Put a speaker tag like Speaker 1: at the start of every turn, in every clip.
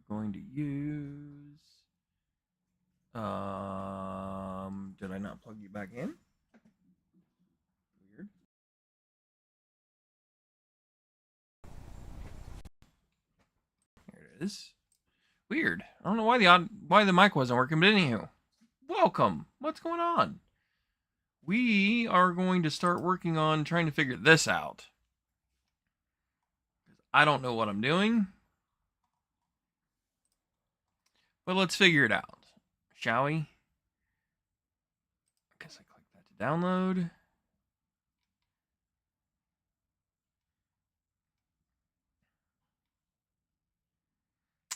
Speaker 1: going to use. Did I not plug you back in? Weird. Here it is. Weird. I don't know why the mic wasn't working, but anywho, welcome. What's going on? We are going to start working on trying to figure this out. I don't know what I'm doing, but let's figure it out, shall we? I guess I click that to download.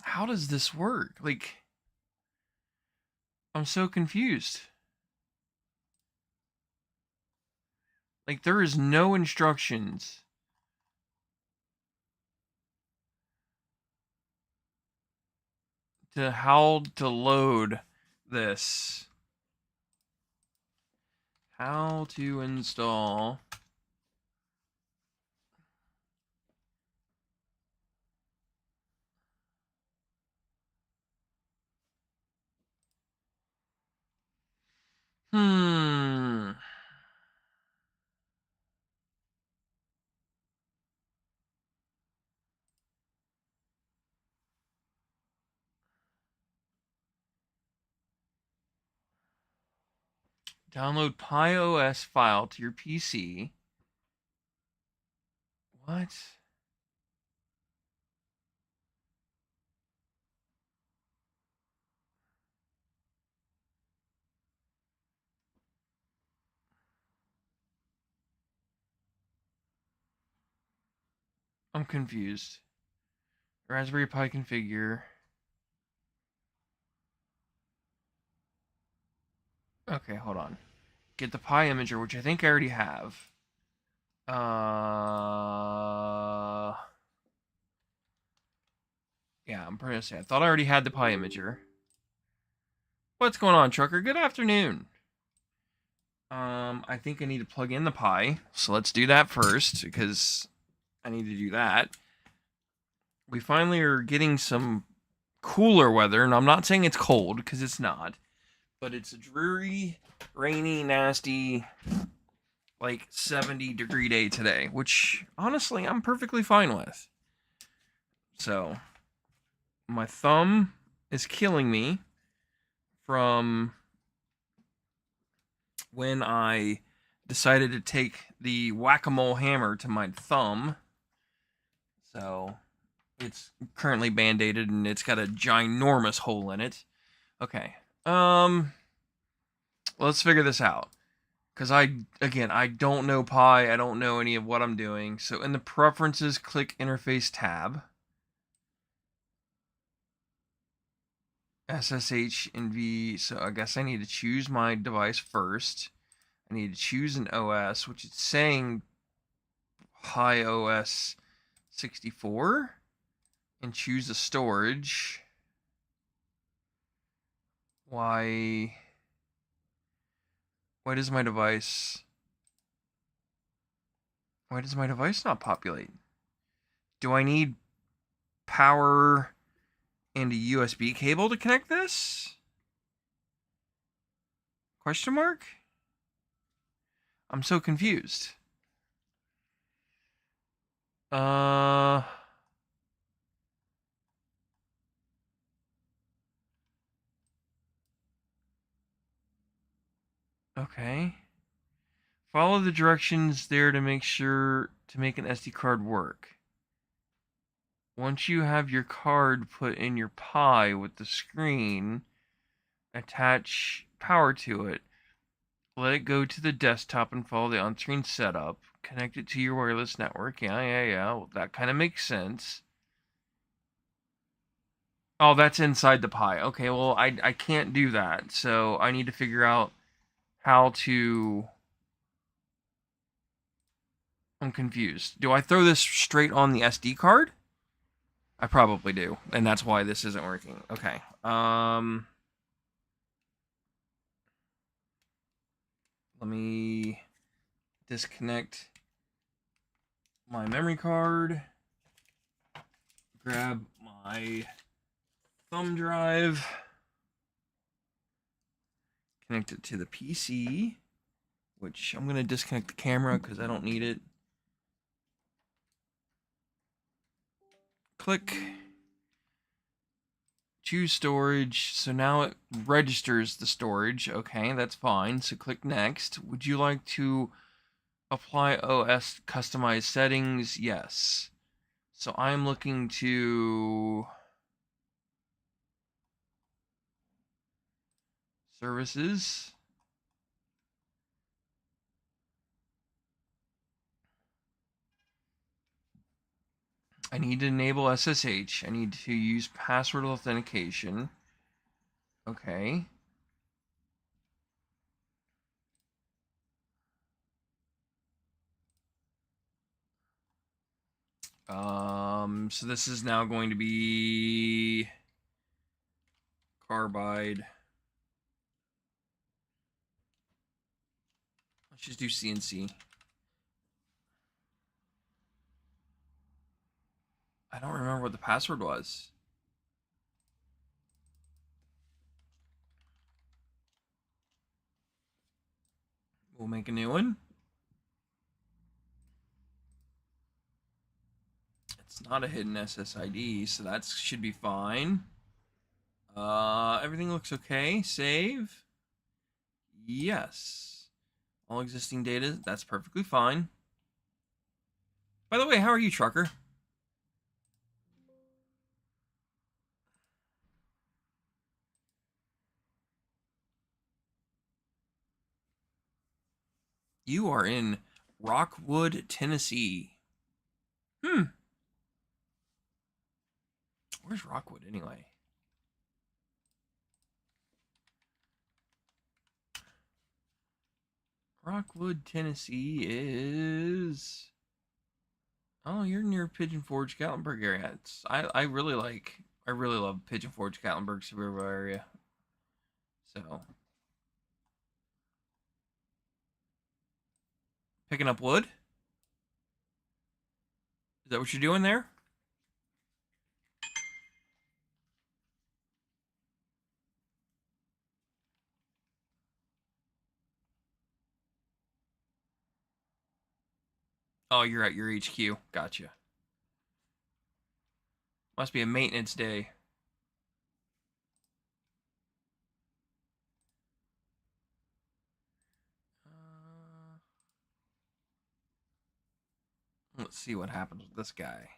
Speaker 1: How does this work? Like, I'm so confused. Like, there is no instructions to how to load this. How to install Download PyOS file to your PC. What? I'm confused. Raspberry Pi configure. Okay, hold on. Get the Pi imager, which I think I already have. Yeah, I'm pretty sure. I thought I already had the Pi imager. What's going on, trucker? Good afternoon. I think I need to plug in the Pi, so let's do that first because I need to do that. We finally are getting some cooler weather, and I'm not saying it's cold because it's not, but it's a dreary, rainy, nasty, like 70-degree day today, which honestly I'm perfectly fine with. So, my thumb is killing me from when I decided to take the whack-a-mole hammer to my thumb. So, it's currently band-aided and it's got a ginormous hole in it. Okay. Let's figure this out. Because I don't know Pi. I don't know any of what I'm doing. So in the preferences, click interface tab. SSH and V. So I guess I need to choose my device first. I need to choose an OS, which is saying Pi OS 64. And choose a storage. Why does my device not populate? Do I need power and a USB cable to connect this? Question mark? I'm so confused. Okay. Follow the directions there to make sure to make an SD card work. Once you have your card put in your Pi with the screen, attach power to it. Let it go to the desktop and follow the on-screen setup. Connect it to your wireless network. Yeah. Well, that kind of makes sense. Oh, that's inside the Pi. Okay, well, I can't do that. So I need to figure out how to... I'm confused. Do I throw this straight on the SD card? I probably do, and that's why this isn't working. Okay. Let me disconnect my memory card. Grab my thumb drive. Connect it to the PC, which I'm going to disconnect the camera because I don't need it. Click. Choose storage. So now it registers the storage. Okay, that's fine. So click next. Would you like to apply OS customized settings? Yes. So I'm looking to services. I need to enable SSH. I need to use password authentication. Okay. So this is now going to be Carbide. Let's just do CNC. I don't remember what the password was. We'll make a new one. It's not a hidden SSID, so that should be fine. Everything looks okay. Save. Yes. All existing data, that's perfectly fine. By the way, how are you, trucker? You are in Rockwood, Tennessee. Where's Rockwood anyway? Rockwood, Tennessee is... Oh, you're near Pigeon Forge, Gatlinburg area. I really love Pigeon Forge, Gatlinburg, Sevierville area. So, picking up wood? Is that what you're doing there? Oh, you're at your HQ. Gotcha. Must be a maintenance day. Let's see what happens with this guy.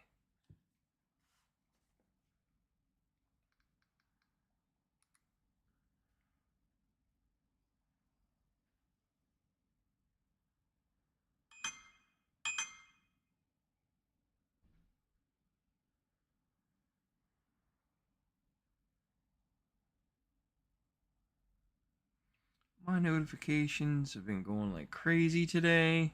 Speaker 1: My notifications have been going like crazy today.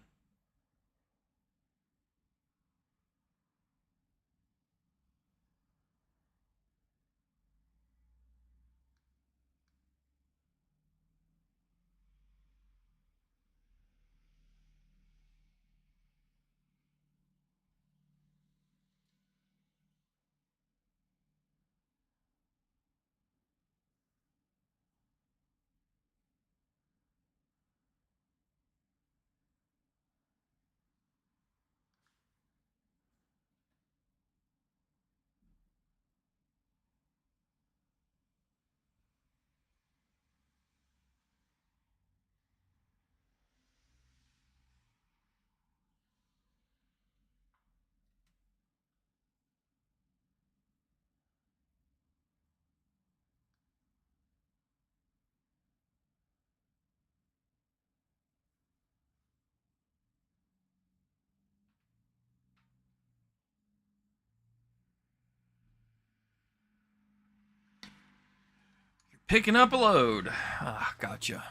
Speaker 1: You're picking up a load. Ah, gotcha.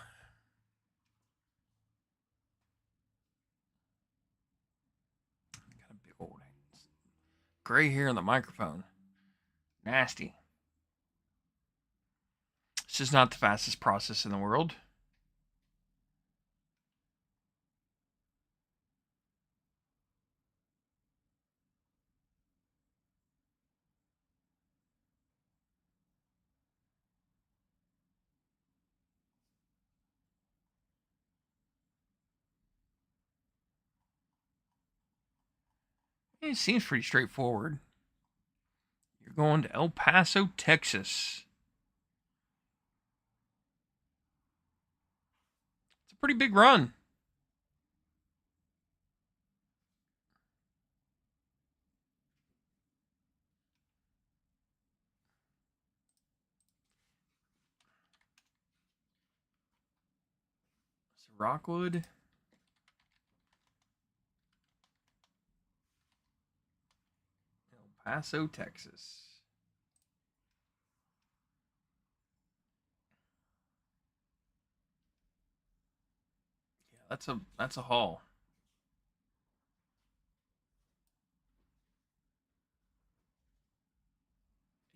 Speaker 1: Got a big old gray hair on the microphone. Nasty. It's just not the fastest process in the world. It seems pretty straightforward. You're going to El Paso, Texas. It's a pretty big run. So Rockwood. El Paso, Texas. Yeah, that's a haul.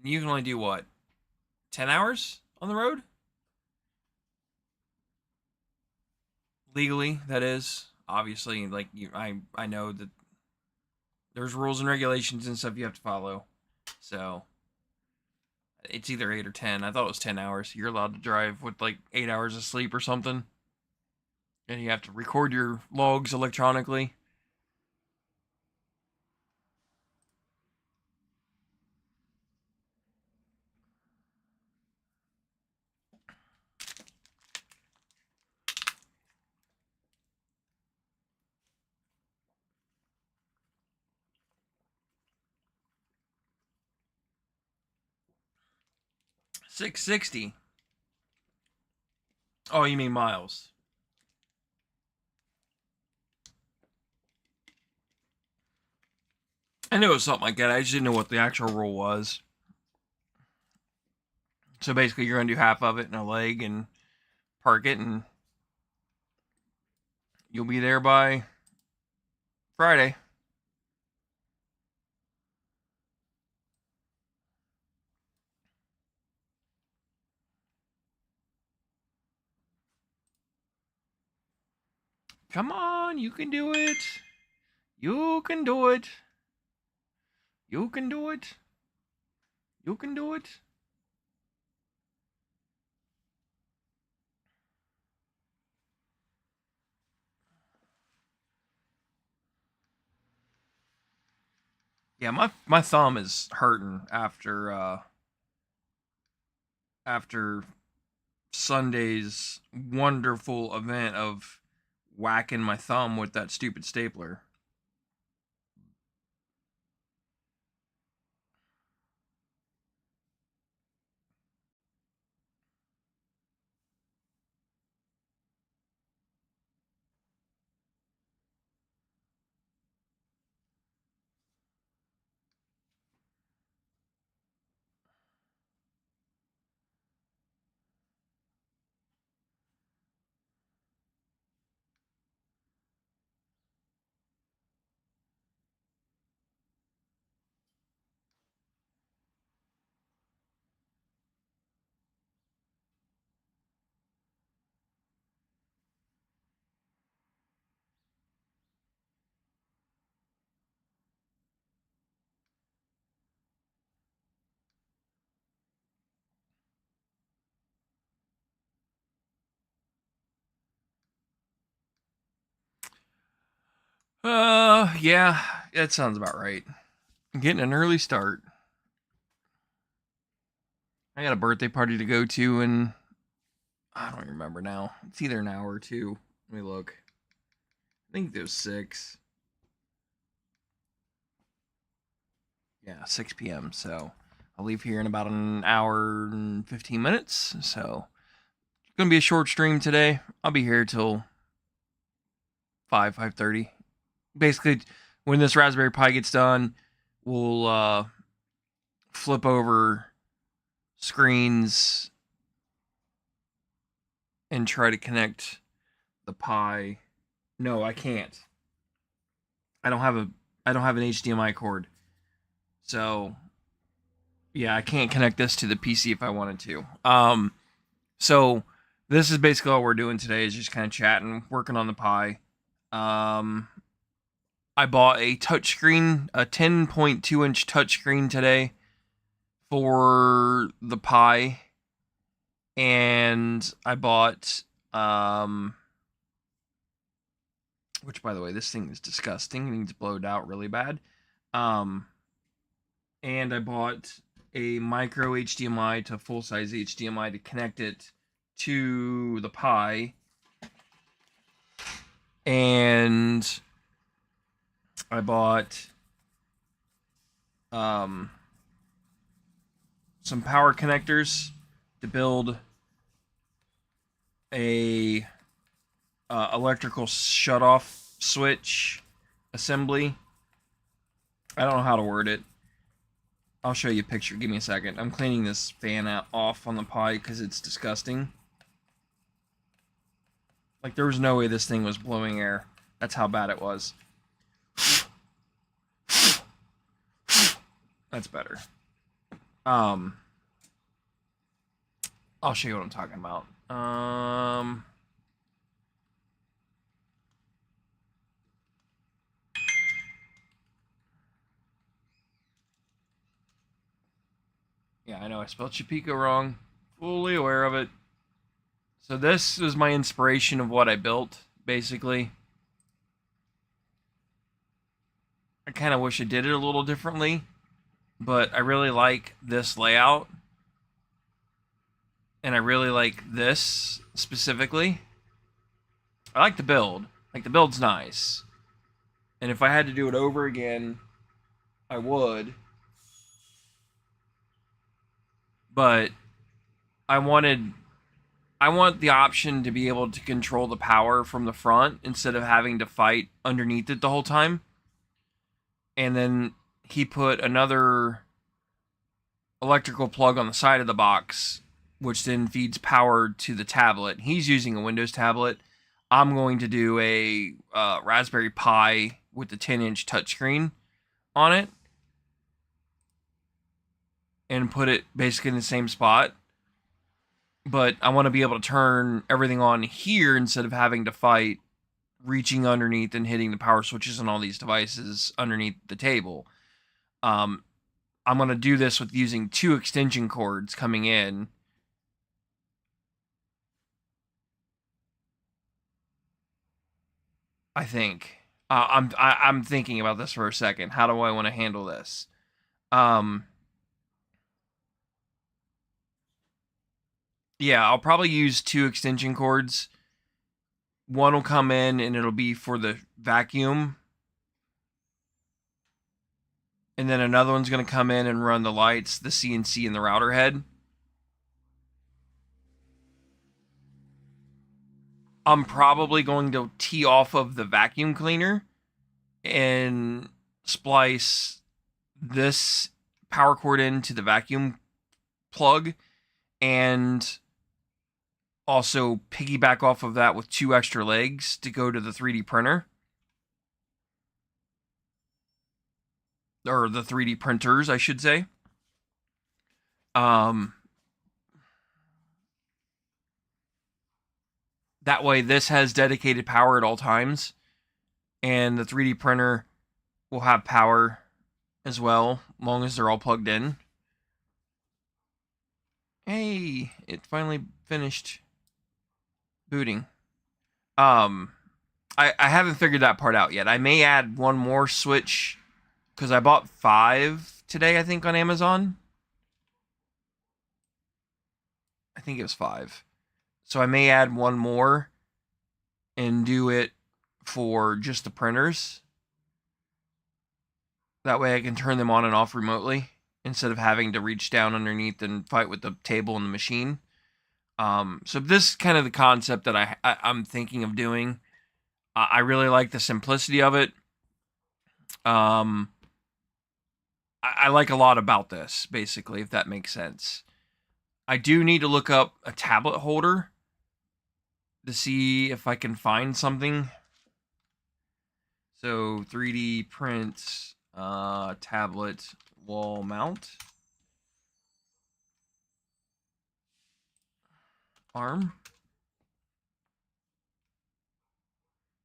Speaker 1: And you can only do what? 10 hours on the road? Legally, that is. Obviously, like I know that there's rules and regulations and stuff you have to follow. So it's either 8 or 10. I thought it was 10 hours. You're allowed to drive with like 8 hours of sleep or something, and you have to record your logs electronically. $660. Oh, you mean miles? I knew it was something like that. I just didn't know what the actual rule was. So basically, you're gonna do half of it in a leg and park it, and you'll be there by Friday. Come on, you can do it. You can do it. You can do it. You can do it. Yeah, my thumb is hurting after Sunday's wonderful event of whacking my thumb with that stupid stapler. Yeah, that sounds about right. Getting an early start. I got a birthday party to go to, and I don't remember now. It's either an hour or two. Let me look. I think there's 6. Yeah, 6 p.m. So I'll leave here in about an hour and 15 minutes. So it's gonna be a short stream today. I'll be here till 5:30. Basically, when this Raspberry Pi gets done, we'll flip over screens and try to connect the Pi. No, I can't. I don't have an HDMI cord. So yeah, I can't connect this to the PC if I wanted to. So this is basically all we're doing today is just kind of chatting, working on the Pi. I bought a touchscreen, a 10.2-inch touchscreen today for the Pi, and I bought which, by the way, this thing is disgusting. It needs blowed out really bad. Um, and I bought a micro HDMI to full size HDMI to connect it to the Pi. And I bought some power connectors to build a electrical shutoff switch assembly. I don't know how to word it. I'll show you a picture. Give me a second. I'm cleaning this fan off on the Pi because it's disgusting. Like, there was no way this thing was blowing air. That's how bad it was. That's better. I'll show you what I'm talking about. Yeah, I know I spelled Chapiko wrong. Fully aware of it. So this is my inspiration of what I built, basically. I kind of wish I did it a little differently, but I really like this layout. And I really like this specifically. I like the build. Like, the build's nice. And if I had to do it over again, I would. But I want the option to be able to control the power from the front instead of having to fight underneath it the whole time. And then he put another electrical plug on the side of the box, which then feeds power to the tablet. He's using a Windows tablet. I'm going to do a Raspberry Pi with the 10-inch touchscreen on it and put it basically in the same spot. But I want to be able to turn everything on here instead of having to fight reaching underneath and hitting the power switches on all these devices underneath the table. I'm going to do this with using 2 extension cords coming in. I think. I'm thinking about this for a second. How do I want to handle this? Yeah, I'll probably use 2 extension cords. One will come in and it'll be for the vacuum. And then another one's going to come in and run the lights, the CNC, and the router head. I'm probably going to tee off of the vacuum cleaner and splice this power cord into the vacuum plug and also piggyback off of that with 2 extra legs to go to the 3D printer. Or the 3D printers, I should say. That way this has dedicated power at all times, and the 3D printer will have power as well, as long as they're all plugged in. Hey, it finally finished booting. I haven't figured that part out yet. I may add one more switch, because I bought 5 today, I think, on Amazon. I think it was 5. So I may add one more and do it for just the printers. That way I can turn them on and off remotely instead of having to reach down underneath and fight with the table and the machine. So this is kind of the concept that I'm thinking of doing. I really like the simplicity of it. I like a lot about this, basically, if that makes sense. I do need to look up a tablet holder to see if I can find something. So 3D print tablet wall mount arm.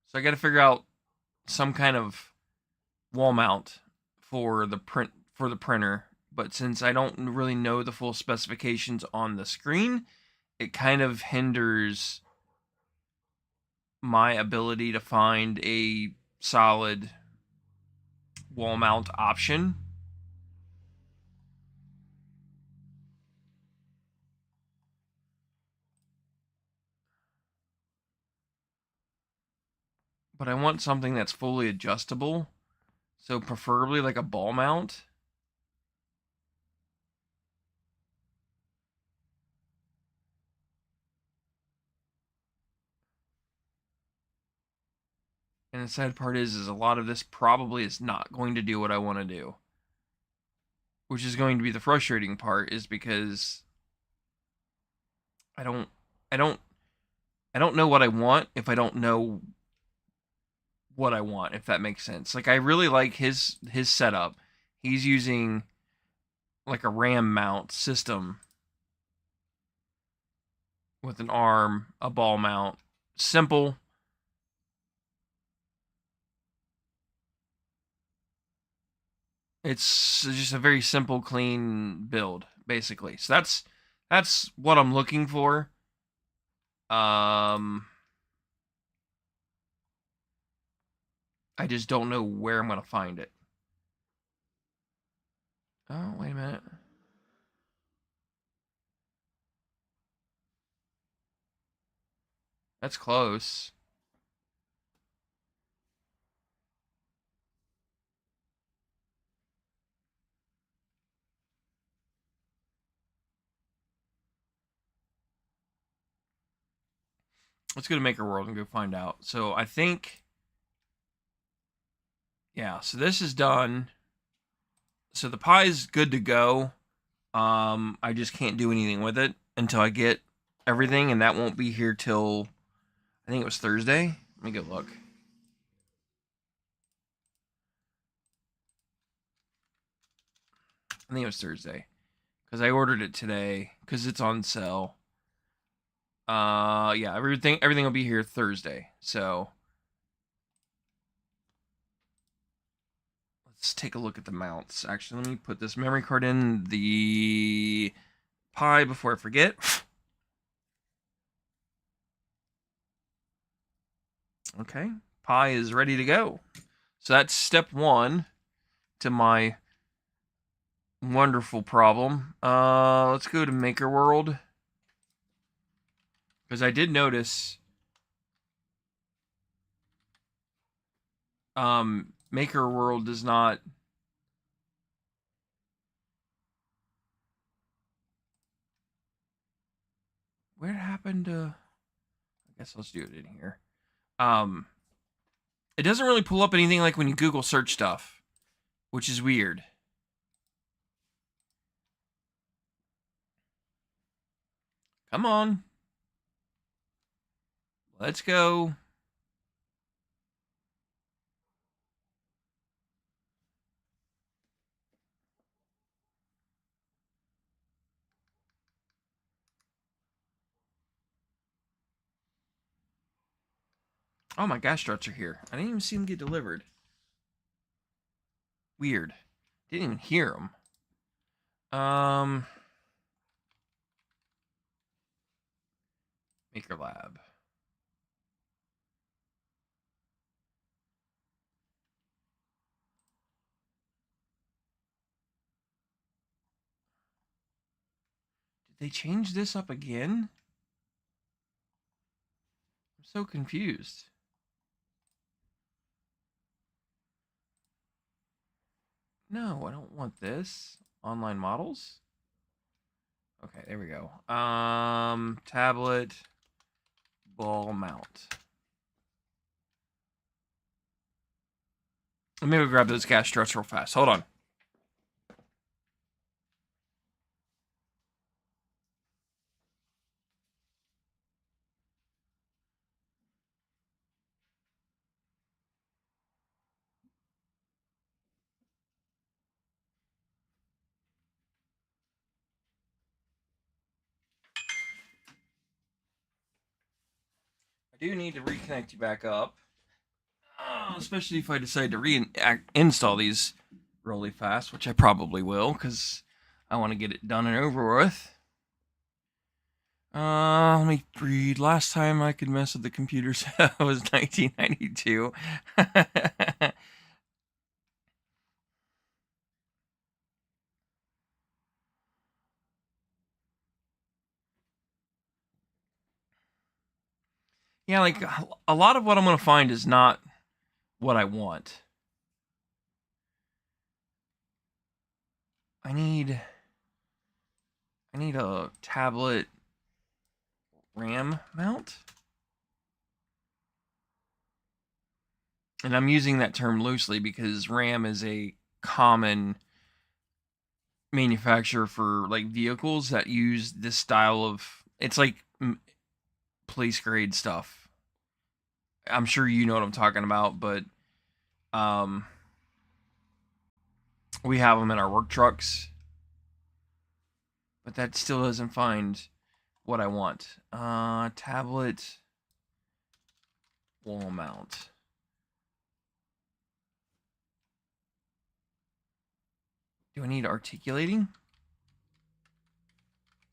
Speaker 1: So I got to figure out some kind of wall mount for the printer, but since I don't really know the full specifications on the screen, it kind of hinders my ability to find a solid wall mount option. But I want something that's fully adjustable. So preferably like a ball mount. And the sad part is a lot of this probably is not going to do what I want to do. Which is going to be the frustrating part, is because I don't know what I want if I don't know what I want, if that makes sense. Like, I really like his setup. He's using like a RAM mount system with an arm, a ball mount. Simple. It's just a very simple, clean build, basically. So that's what I'm looking for. I just don't know where I'm gonna find it. Oh, wait a minute. That's close. Let's go to Maker World and go find out. So I think, yeah, so this is done. So the pie's good to go. I just can't do anything with it until I get everything, and that won't be here till, I think it was Thursday. Let me go look. I think it was Thursday, because I ordered it today because it's on sale. Yeah, everything will be here Thursday. So let's take a look at the mounts. Actually, let me put this memory card in the Pi before I forget. Okay, Pi is ready to go. So that's step one to my wonderful problem. Let's go to Maker World, because I did notice Maker World does not. Where happened to? I guess let's do it in here. It doesn't really pull up anything like when you Google search stuff, which is weird. Come on. Let's go. Oh, my gas struts are here. I didn't even see them get delivered. Weird. Didn't even hear them. Maker Lab. Did they change this up again? I'm so confused. No, I don't want this. Online models? Okay, there we go. Tablet ball mount. Let me go grab those gas struts real fast. Hold on. I do need to reconnect you back up. Especially if I decide to reinstall these really fast, which I probably will, because I want to get it done and over with. Let me read. Last time I could mess with the computers was 1992. Yeah, like a lot of what I'm gonna find is not what I want. I need a tablet RAM mount. And I'm using that term loosely because RAM is a common manufacturer for like vehicles that use this style of, it's like police grade stuff. I'm sure you know what I'm talking about, but um we have them in our work trucks, but that still doesn't find what I want. Tablet wall mount. Do I need articulating?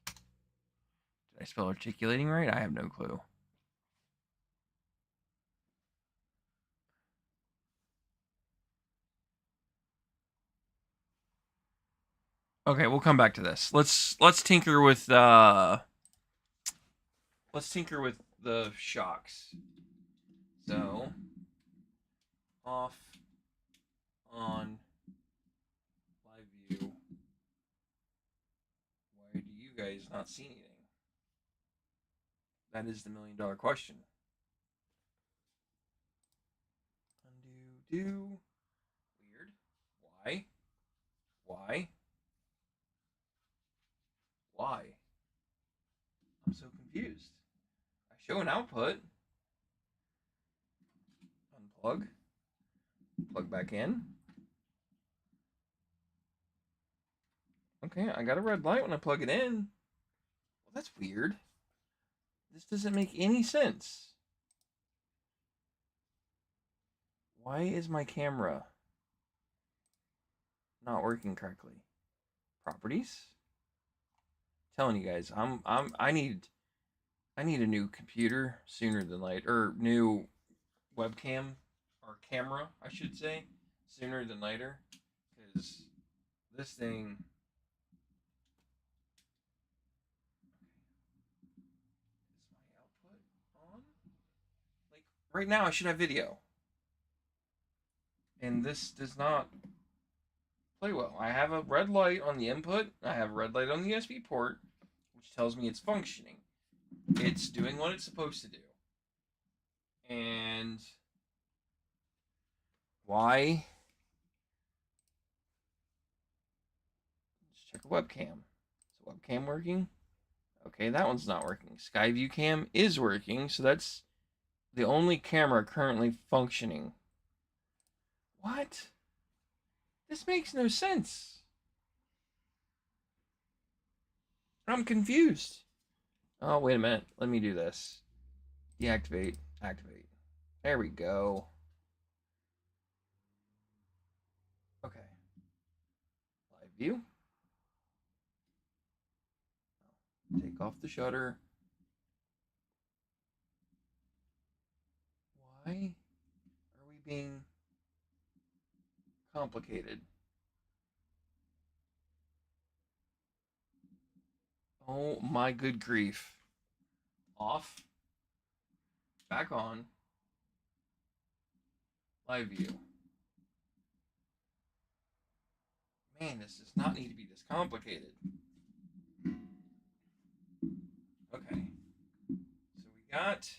Speaker 1: Did I spell articulating right? I have no clue. Okay, we'll come back to this. Let's tinker with the shocks. So off, on, live view. Why do you guys not see anything? That is the $1,000,000 question. Undo, do. Weird. Why? Why? Why? I'm so confused. I show an output. Unplug. Plug back in. Okay, I got a red light when I plug it in. Well, that's weird. This doesn't make any sense. Why is my camera not working correctly? Properties? I'm telling you guys, I need a new computer sooner than later, or new webcam or camera, I should say, sooner than later, because this thing. Is my output on? Like right now, I should have video, and this does not play well. I have a red light on the input. I have a red light on the USB port, which tells me it's functioning. It's doing what it's supposed to do. And why? Let's check a webcam. Is the webcam working? Okay, that one's not working. Skyview cam is working, so that's the only camera currently functioning. What? This makes no sense. I'm confused. Oh, wait a minute. Let me do this. Deactivate. Activate. There we go. Okay. Live view. Take off the shutter. Why are we being complicated? Oh my good grief. Off. Back on. Live view. Man, this does not need to be this complicated. Okay. So we got.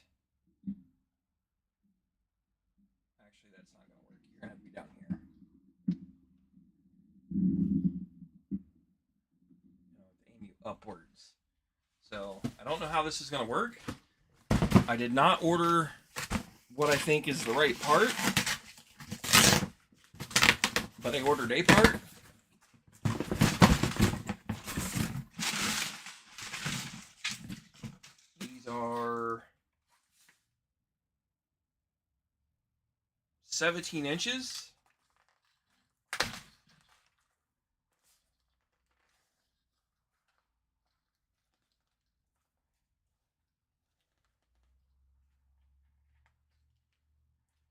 Speaker 1: Actually, that's not going to work. You're going to have to be down here. Aim you upwards. So I don't know how this is going to work. I did not order what I think is the right part, but I ordered a part. These are 17 inches.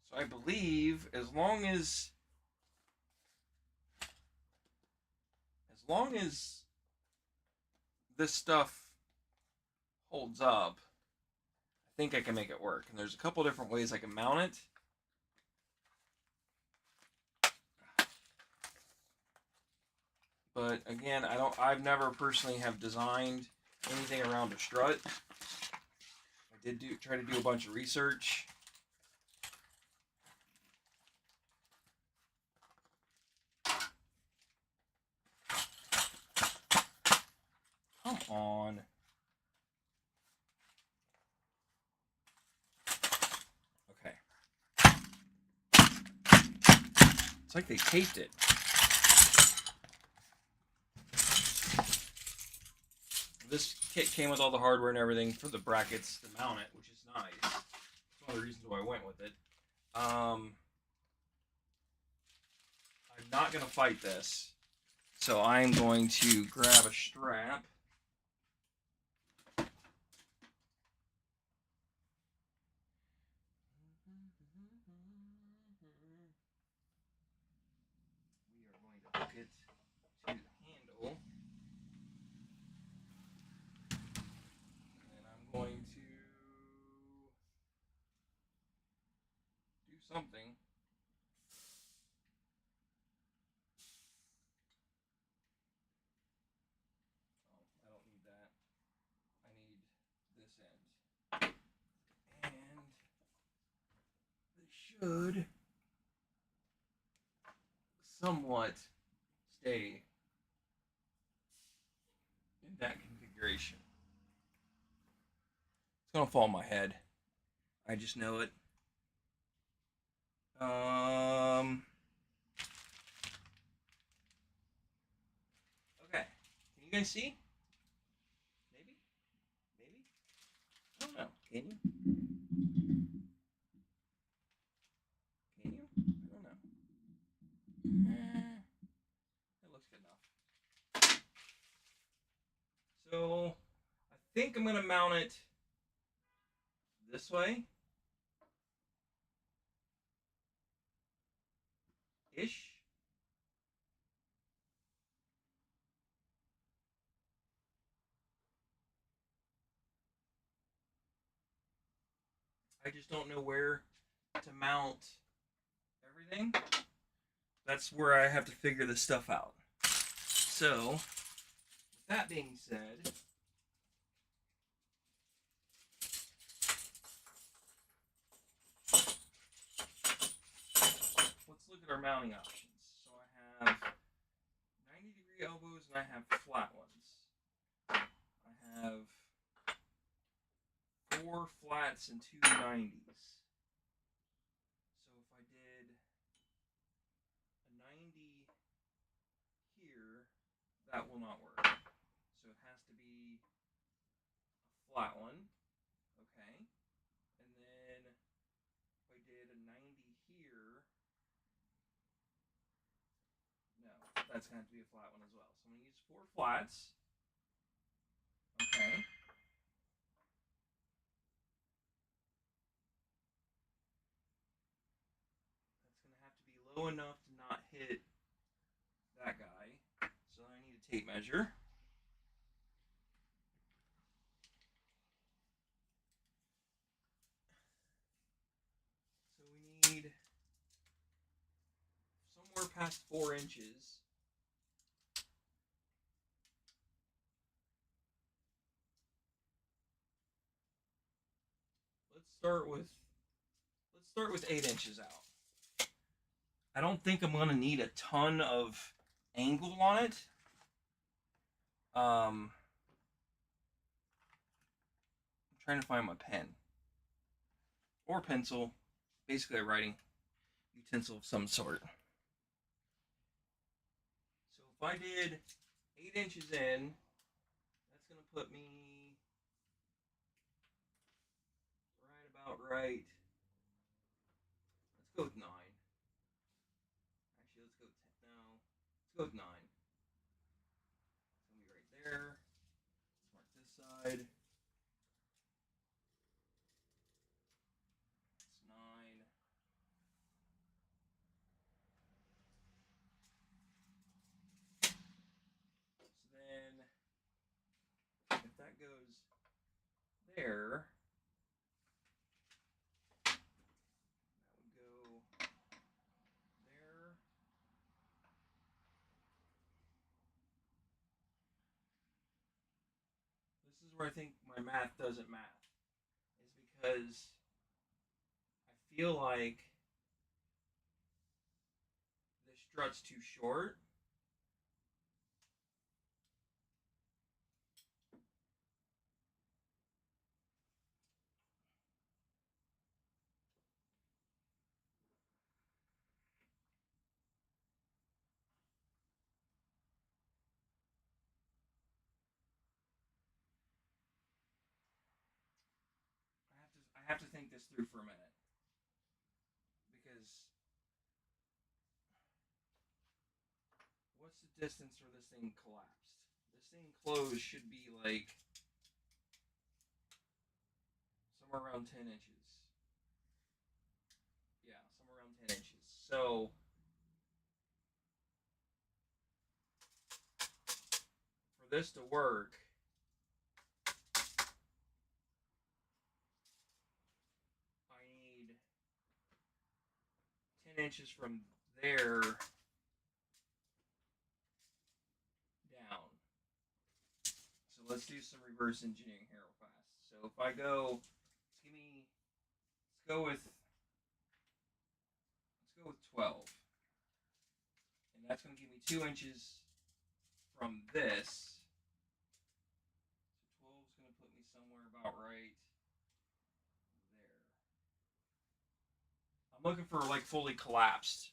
Speaker 1: So I believe as long as this stuff holds up, think I can make it work. And there's a couple different ways I can mount it. But again, I've never personally have designed anything around a strut. I did try to do a bunch of research. Come on. Okay. It's like they taped it. This kit came with all the hardware and everything for the brackets to mount it, which is nice. That's one of the reasons why I went with it. I'm not going to fight this. So I'm going to grab a strap. We are going to hook it to the handle. And I'm going to do something. Oh, I don't need that. I need this end. And this should somewhat stay in that configuration. It's gonna fall on my head. I just know it. Okay. Can you guys see? Maybe? I don't know. Can you? Can you? I don't know. That looks good enough. So I think I'm gonna mount it this way. Ish. I just don't know where to mount everything. That's where I have to figure this stuff out. So, with that being said, let's look at our mounting options. So I have 90-degree elbows and I have flat ones. I have 4 flats and 2 90s. So if I did a 90 here, that will not work. So it has to be a flat one. Okay. And then if I did a 90 here, no, that's going to have to be a flat one as well. So I'm going to use 4 flats. Okay. That's going to have to be low enough to not hit that guy. So I need a tape measure. So we need somewhere past 4 inches. Let's start with 8 inches out. I don't think I'm going to need a ton of angle on it. I'm trying to find my pen or pencil, basically a writing utensil of some sort. So if I did 8 inches in, that's going to put me right about right. Let's go with 9. Actually, let's go with 10. No, let's go with 9. It's going to be right there. Let's mark this side. It's 9. So then, if that goes there, where I think my math doesn't math. Is because I feel like the strut's too short. I have to think this through for a minute because what's the distance where this thing collapsed? This thing closed should be like somewhere around 10 inches. Yeah, somewhere around 10 inches. So for this to work, I need 10 inches from there down. So let's do some reverse engineering here real fast. So if I go, let's go with 12, and that's going to give me 2 inches from this. So 12 is going to put me somewhere about right there. I'm looking for like fully collapsed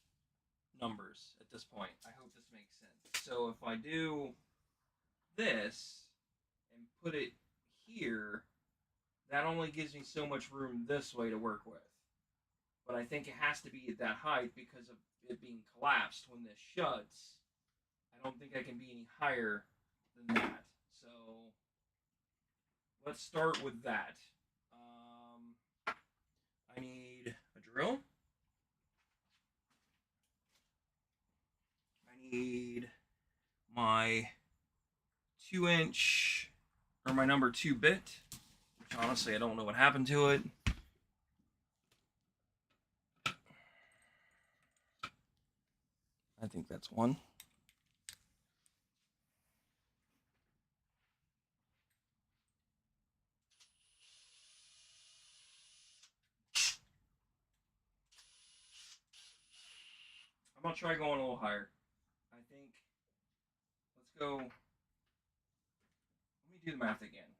Speaker 1: numbers at this point. I hope this makes sense. So if I do this and put it here, that only gives me so much room this way to work with. But I think it has to be at that height because of it being collapsed when this shuts. I don't think I can be any higher than that. So let's start with that. I need a drill. I need my 2-inch or my number 2 bit, which honestly I don't know what happened to it. I think that's one. I'm gonna try going a little higher. I think let's go. Let me do the math again.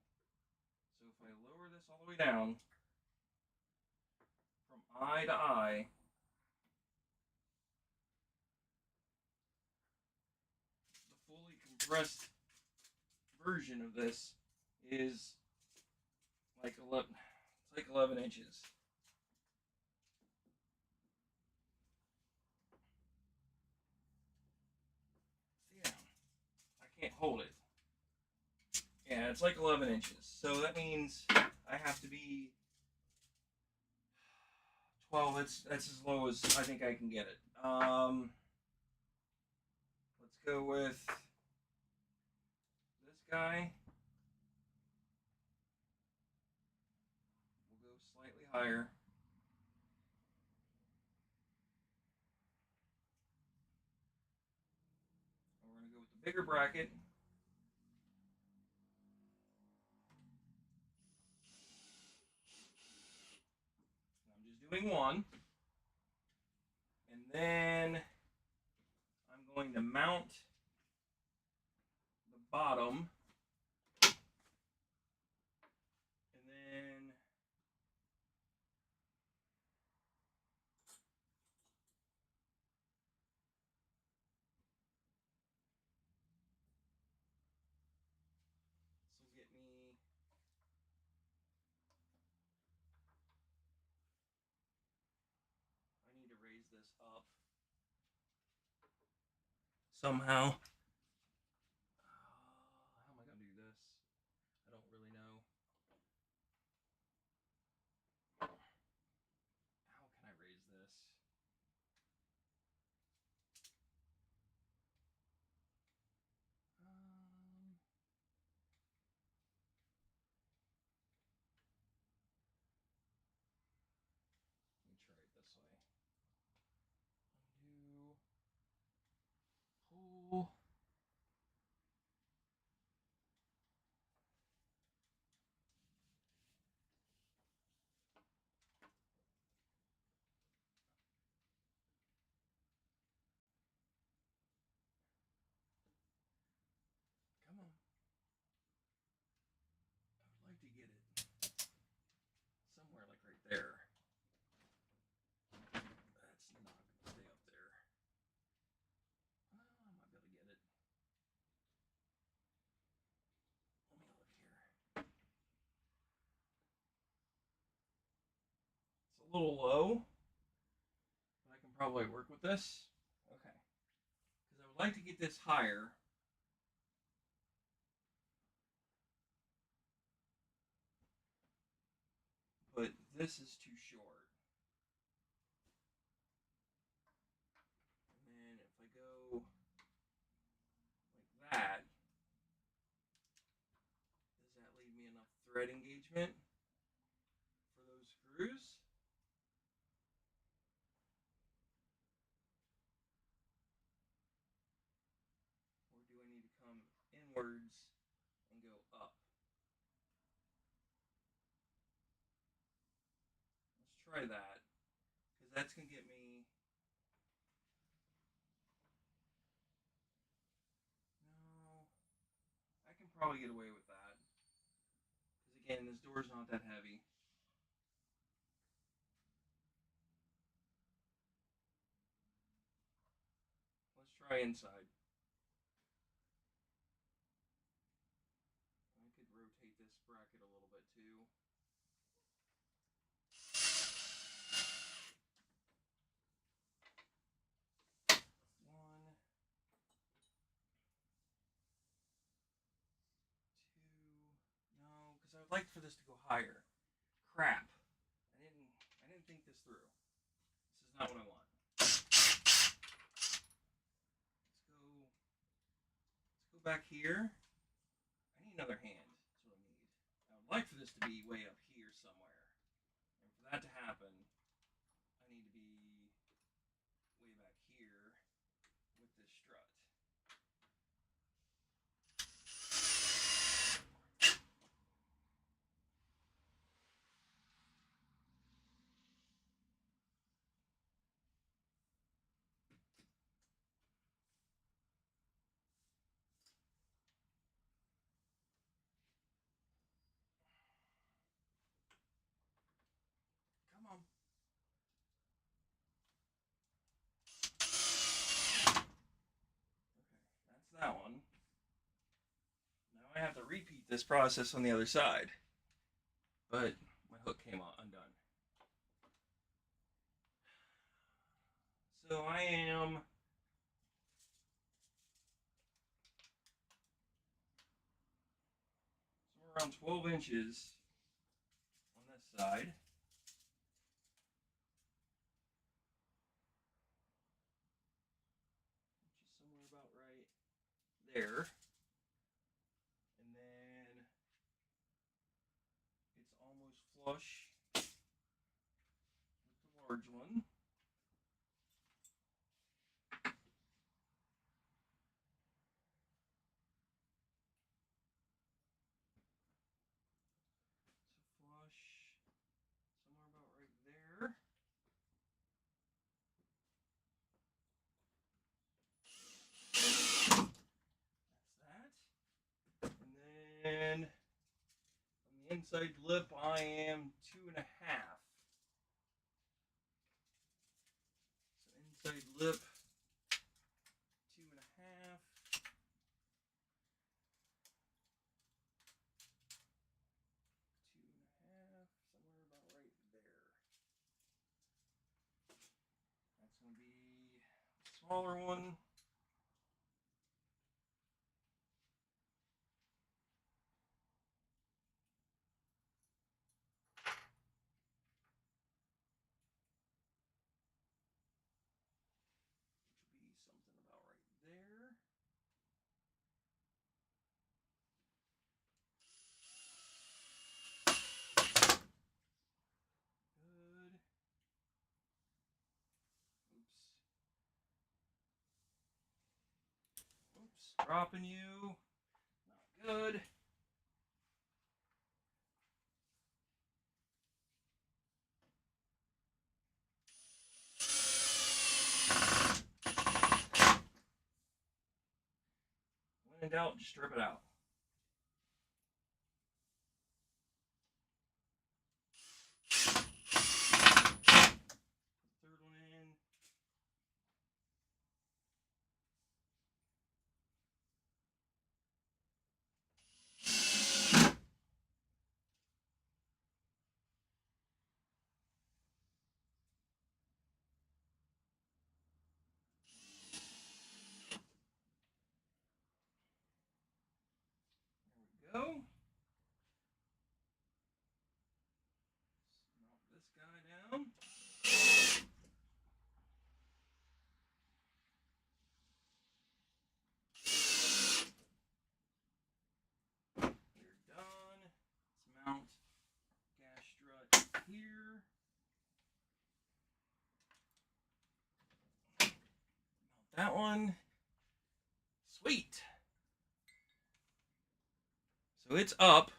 Speaker 1: So if I lower this all the way down from eye to eye, the fully compressed version of this is like 11. It's like 11 inches. Yeah, I can't hold it. Yeah, it's like 11 inches. So that means I have to be 12. That's as low as I think I can get it. Let's go with this guy. We'll go slightly higher. And we're going to go with the bigger bracket. I'm just doing one. And then I'm going to mount the bottom. And then this will get me I need to raise this up somehow. How am I going to do this? I don't really know. How can I raise this? Let me try it this way. Undo, pull. a little low, but I can probably work with this. Okay. Because I would like to get this higher. But this is too short. And then if I go like that, does that leave me enough thread engagement for those screws? Or do I need to come inwards and go up? Let's try that, because that's going to get me... No, I can probably get away with that. Because again, this door's not that heavy. Let's try inside. I could rotate this bracket a little bit too. One, two, no, because I would like for this to go higher. Crap. I didn't think this through. This is not what I want. Let's go back here. I need another hand. That's what I need. I would like for this to be way up here somewhere. And for that to happen, I need to be way back here with this strut. Come on. Okay, that's that one. Now I have to repeat this process on the other side. But my hook came undone. So I am somewhere around 12 inches on this side. Which is somewhere about right there. And then it's almost flush with the large one. So flush somewhere about right there. That's that. And then on the inside lip, I am 2.5. So inside lip, 2.5. 2.5, somewhere about right there. That's going to be a smaller one. Which will be something about right there. Good. Oops, dropping you. Not good. When in doubt, just strip it out. Third one in. go. Mount this guy down. We're done. Let's mount gas strut here. Mount that one. Sweet. So it's up.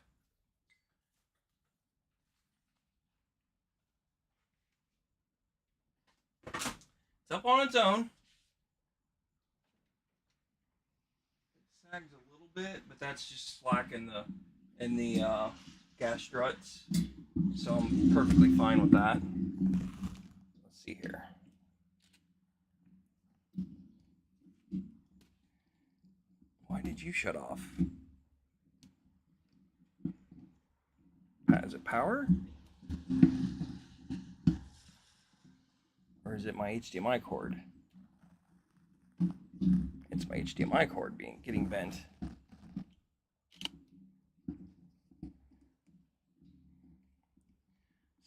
Speaker 1: It's up on its own. It sags a little bit, but that's just slack in the gas struts. So I'm perfectly fine with that. Let's see here. Why did you shut off? Is it power? Or is it my HDMI cord? It's my HDMI cord getting bent.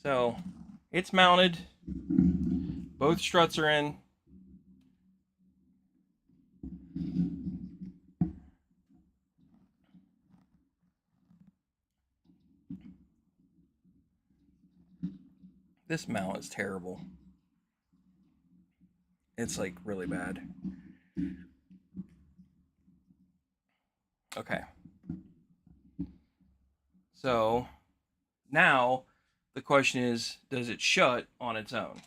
Speaker 1: So it's mounted. Both struts are in. This mount is terrible. It's like really bad. Okay. So now the question is, does it shut on its own?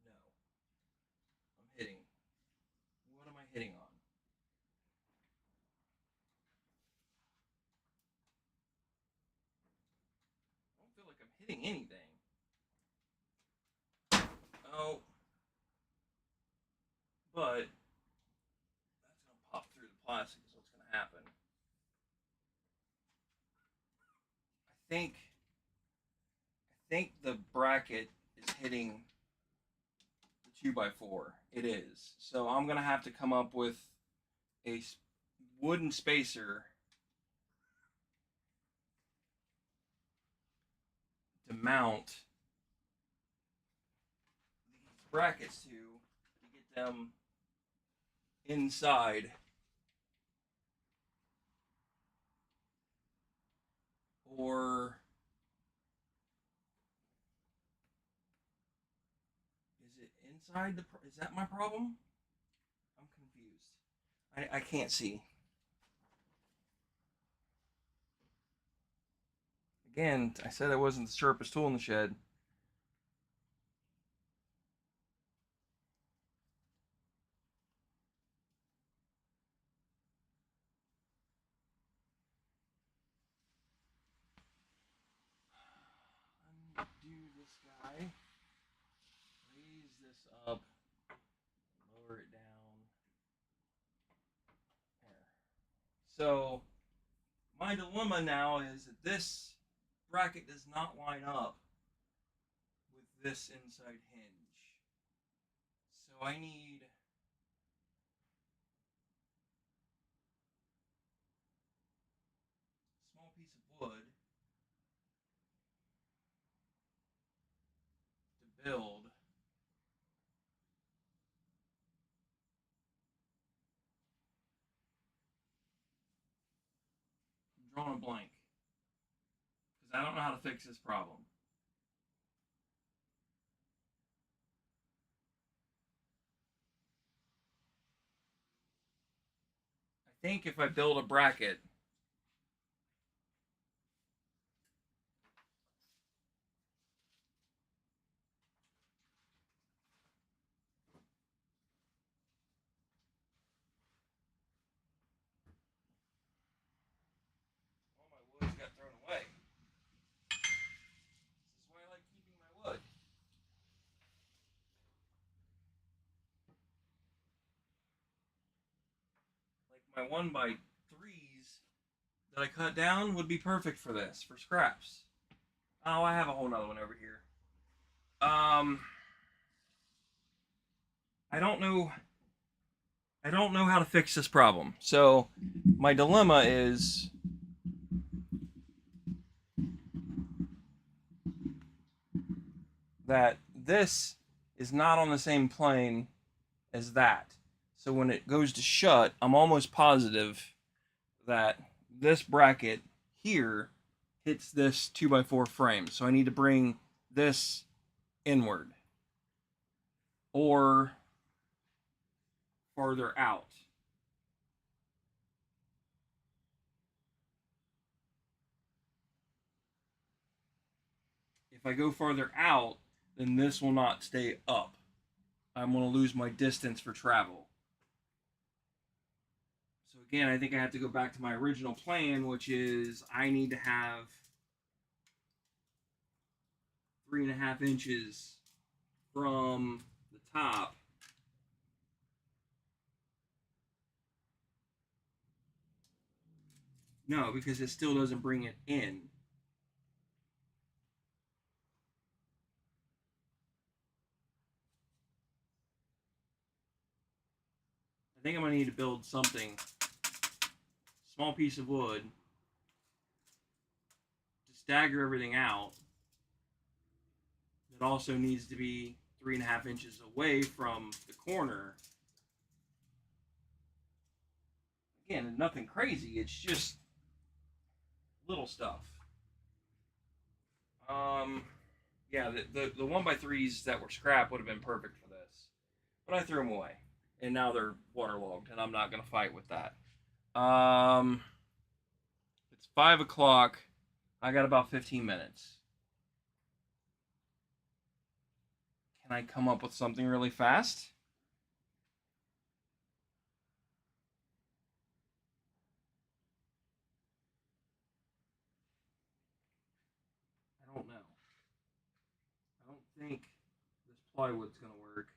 Speaker 1: No. I'm hitting. What am I hitting on? I don't feel like I'm hitting anything. Oh. But that's going to pop through the plastic is what's going to happen. I think the bracket is hitting the 2x4. It is. So I'm going to have to come up with a wooden spacer to mount these brackets to get them inside. Or is it inside the? Is that my problem? I'm confused. I can't see. Again, I said I wasn't the sharpest tool in the shed. Undo this guy. Raise this up. Lower it down. There. So my dilemma now is that this bracket does not line up with this inside hinge. So I need a small piece of wood to build. I'm drawing a blank because I don't know how to fix this problem. I think if I build a bracket, all my wood got thrown away. This is why I like keeping my wood. Like my 1x3s that I cut down would be perfect for this, for scraps. Oh, I have a whole nother one over here. I don't know. I don't know how to fix this problem. So my dilemma is that this is not on the same plane as that. So when it goes to shut, I'm almost positive that this bracket here hits this 2x4 frame. So I need to bring this inward or farther out. If I go farther out, then this will not stay up. I'm going to lose my distance for travel. So again, I think I have to go back to my original plan, which is I need to have 3.5 inches from the top No, because it still doesn't bring it in. I think I'm going to need to build something, small piece of wood, to stagger everything out. It also needs to be 3.5 inches away from the corner. Again, nothing crazy, it's just little stuff. Yeah, the 1x3s that were scrap would have been perfect for this. But I threw them away. And now they're waterlogged, and I'm not going to fight with that. It's 5 o'clock. I got about 15 minutes. Can I come up with something really fast? I don't know. I don't think this plywood's going to work.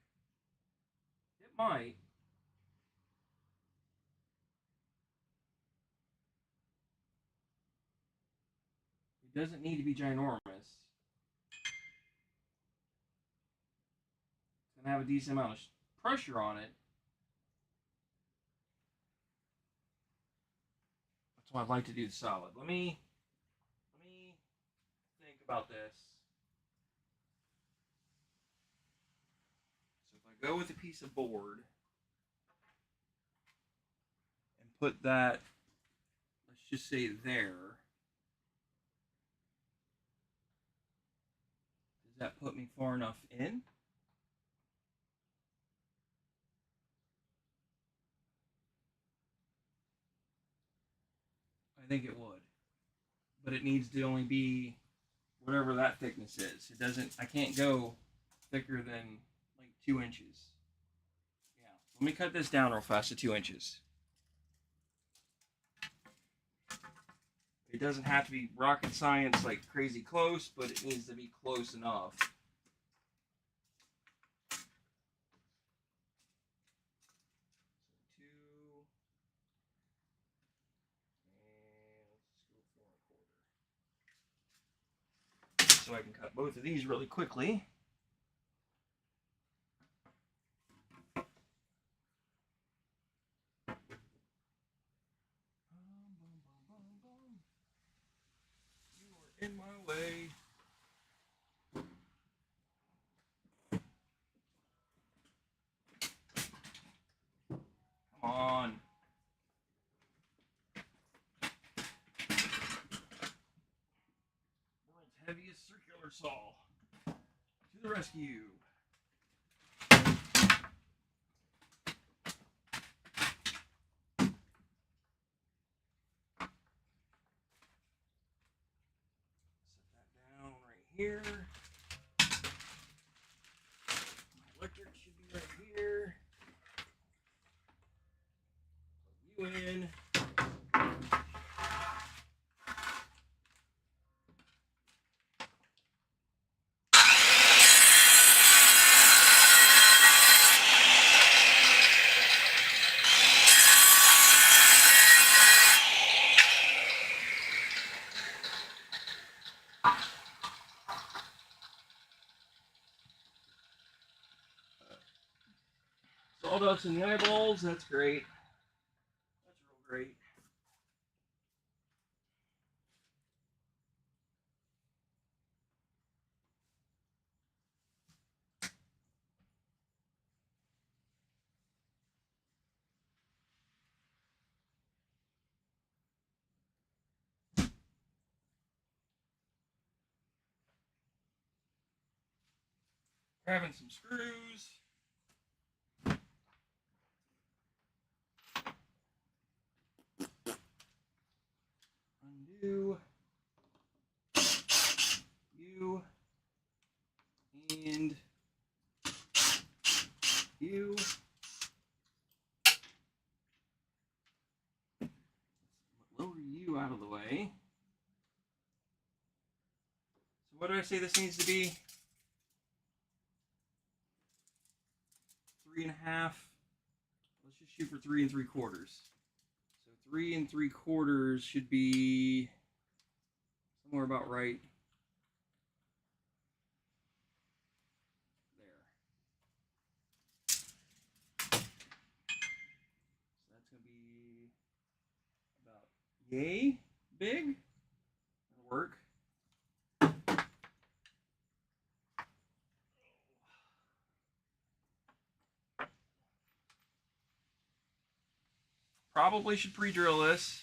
Speaker 1: It might. It doesn't need to be ginormous. It's going to have a decent amount of pressure on it. That's why I like to do the solid. Let me think about this. So if I go with a piece of board and put that, let's just say there, does that put me far enough in? I think it would. But it needs to only be whatever that thickness is. It doesn't, I can't go thicker than like 2 inches. Yeah. Let me cut this down real fast to 2 inches. It doesn't have to be rocket science like crazy close, but it needs to be close enough. So I can cut both of these really quickly. You are in my way. Come on. World's heaviest circular saw. To the rescue. Here. My electric should be right here. Plug you in. Sawdust in the eyeballs, that's great. That's real great. Grabbing some screws. Undo. You. And you. Lower you out of the way. So what do I say this needs to be? 3.5. Let's just shoot for 3 3/4. So 3 3/4 should be somewhere about right there. So that's going to be about yay big. That'll work. Probably should pre-drill this.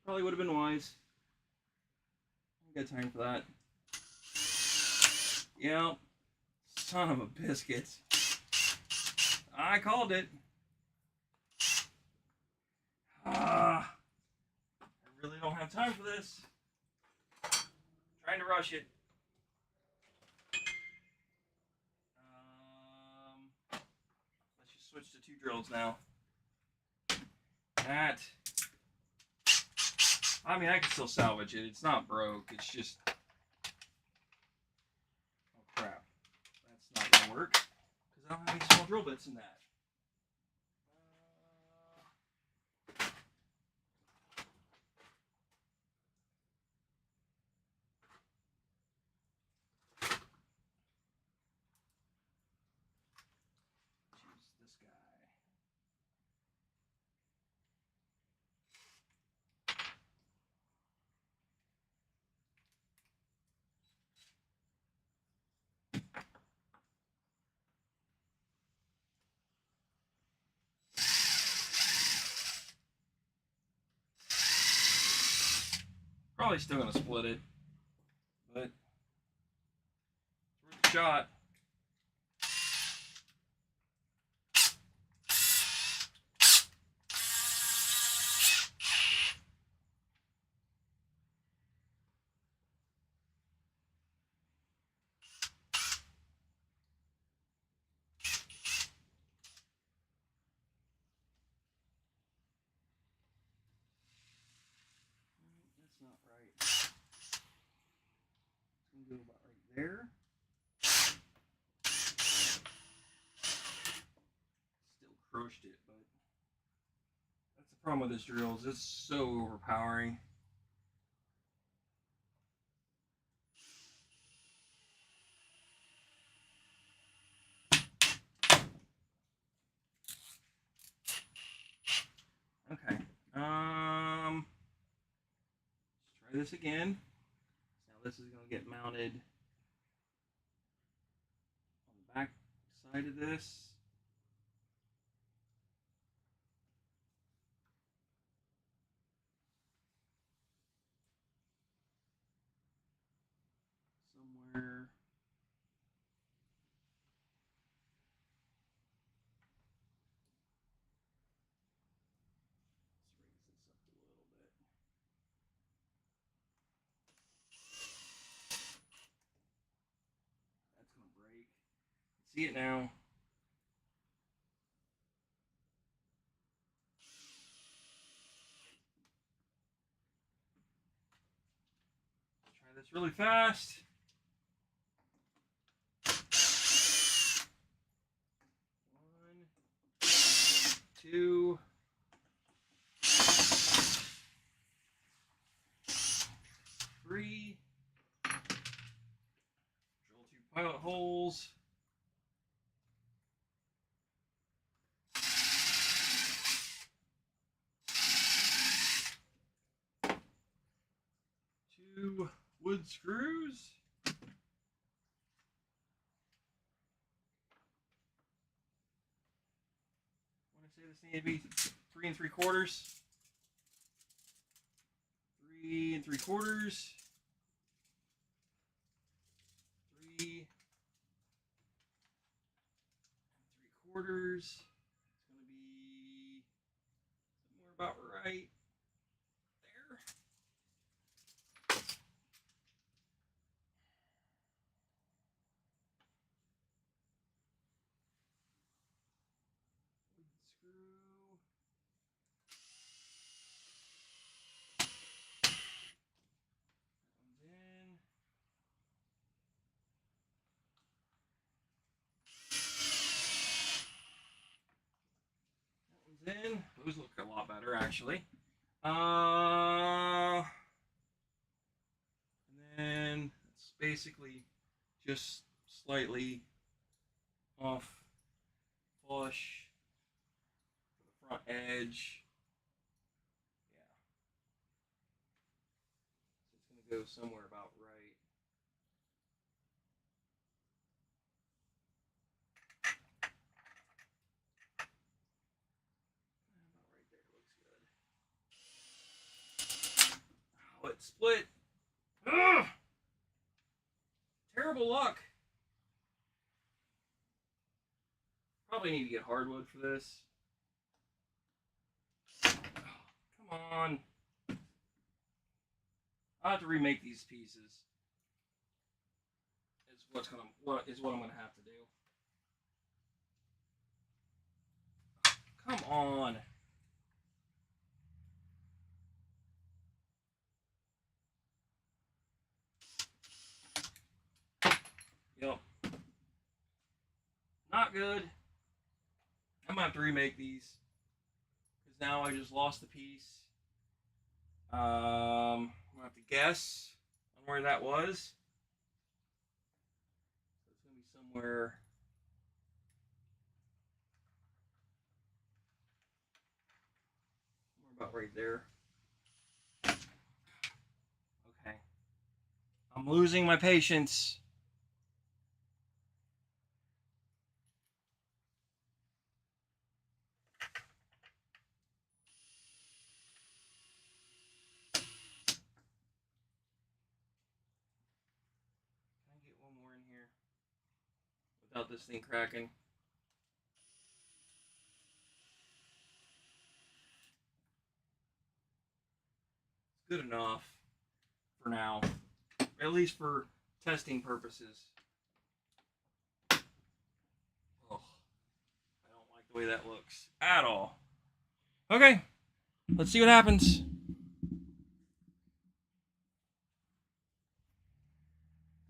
Speaker 1: Probably would have been wise. I got time for that. Yeah. Son of a biscuit. I called it. I really don't have time for this. Trying to rush it. Let's just switch to 2 drills now. That. I mean, I can still salvage it. It's not broke. It's just. Oh, crap. That's not going to work. Because I don't have any small drill bits in that. Choose this guy. Probably still going to split it. But it's worth a shot. That's not right. It's going to go about right there. Still crushed it, but that's the problem with this drill is it's so overpowering. Okay. Let's try this again. Now this is going to get mounted on the back side of this. Somewhere. Let's raise this up a little bit. That's going to break. See it now. Try this really fast. 1, 2, 3. Drill 2 pilot holes. Two wood screws. I want to say this needs to be 3 3/4. 3 3/4. 3 3/4. It's going to be somewhere about right there. Screw. In. Those look a lot better, actually. And then it's basically just slightly off flush for the front edge. Yeah. So it's going to go somewhere about right. Oh, it split. Ugh! Terrible luck. Probably need to get hardwood for this. Come on. I'll have to remake these pieces. What I'm gonna have to do. Come on. Yep. Not good. I'm gonna have to remake these because now I just lost the piece. I'm gonna have to guess on where that was. So it's gonna be somewhere. About right there. Okay. I'm losing my patience. Can I get one more in here without this thing cracking? It's good enough for now, at least for testing purposes. Oh, I don't like the way that looks at all. Okay, let's see what happens.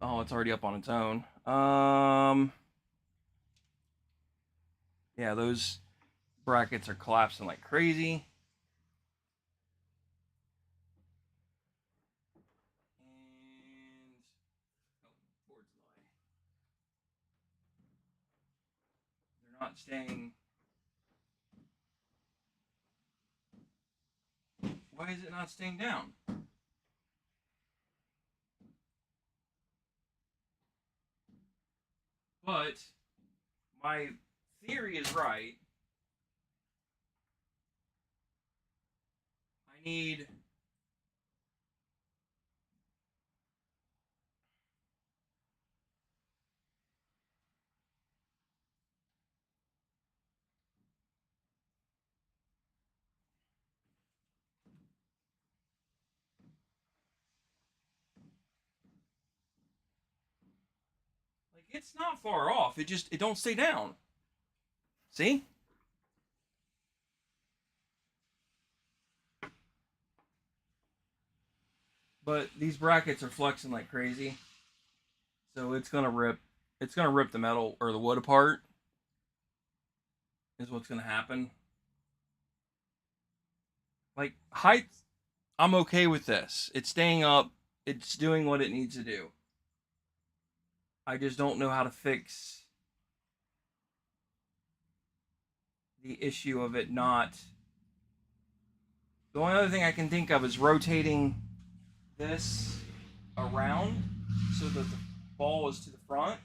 Speaker 1: Oh, it's already up on its own. Yeah, those brackets are collapsing like crazy. They're not staying. Why is it not staying down? But my theory is right. I need like it's not far off. It don't stay down. See? But these brackets are flexing like crazy. So it's gonna rip the metal or the wood apart. Is what's gonna happen. Like height, I'm okay with this. It's staying up. It's doing what it needs to do. I just don't know how to fix the issue of it not. The only other thing I can think of is rotating this around so that the ball is to the front.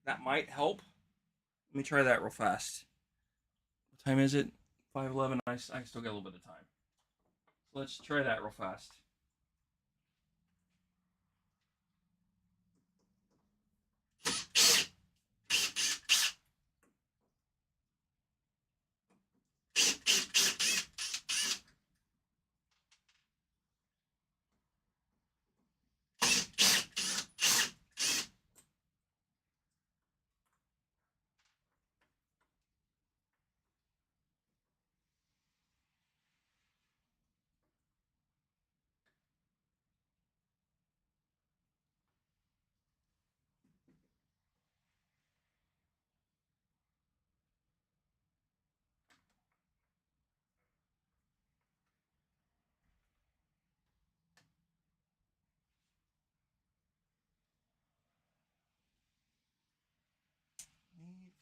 Speaker 1: That might help. Let me try that real fast. What time is it? 5:11. I still got a little bit of time. So let's try that real fast.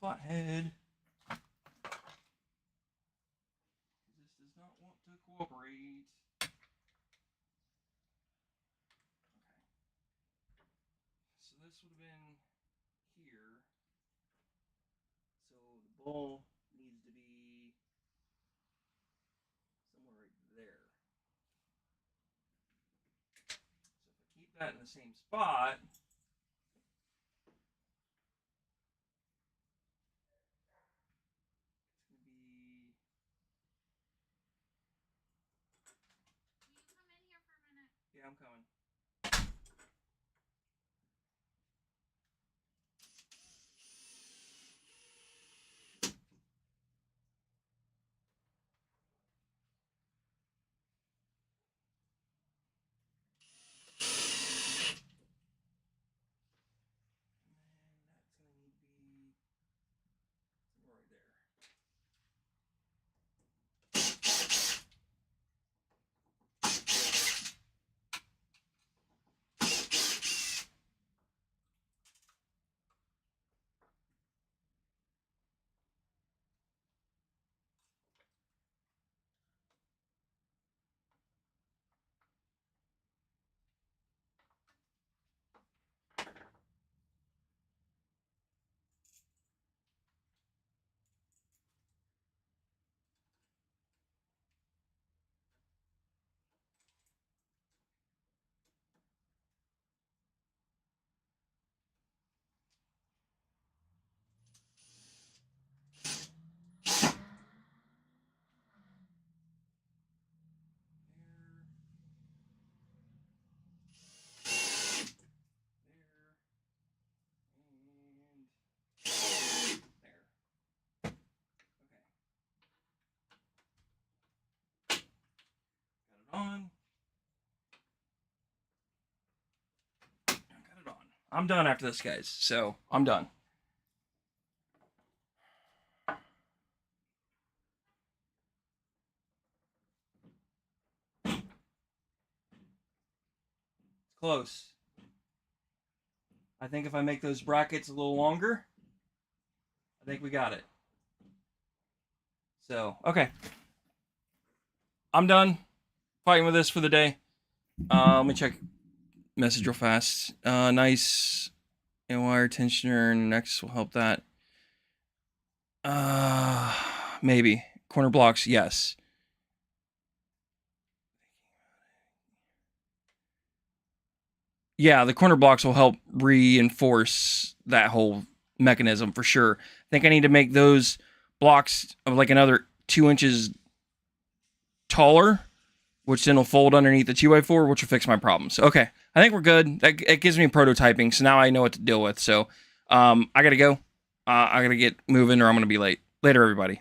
Speaker 1: Flathead. This does not want to cooperate. Okay. So this would have been here. So the ball needs to be somewhere right there. So if I keep that in the same spot, yeah, I'm coming. On. I got it on. I'm done after this, guys. So I'm done. It's close. I think if I make those brackets a little longer, I think we got it. So, okay. I'm done fighting with this for the day. Let me check message real fast. Nice wire tensioner and next will help that. Maybe. Corner blocks, yes. Yeah, the corner blocks will help reinforce that whole mechanism for sure. I think I need to make those blocks of like another 2 inches taller, which then will fold underneath the 2x4, which will fix my problems. Okay, I think we're good. It gives me prototyping, so now I know what to deal with. So I gotta go. I gotta get moving or I'm gonna be late. Later, everybody.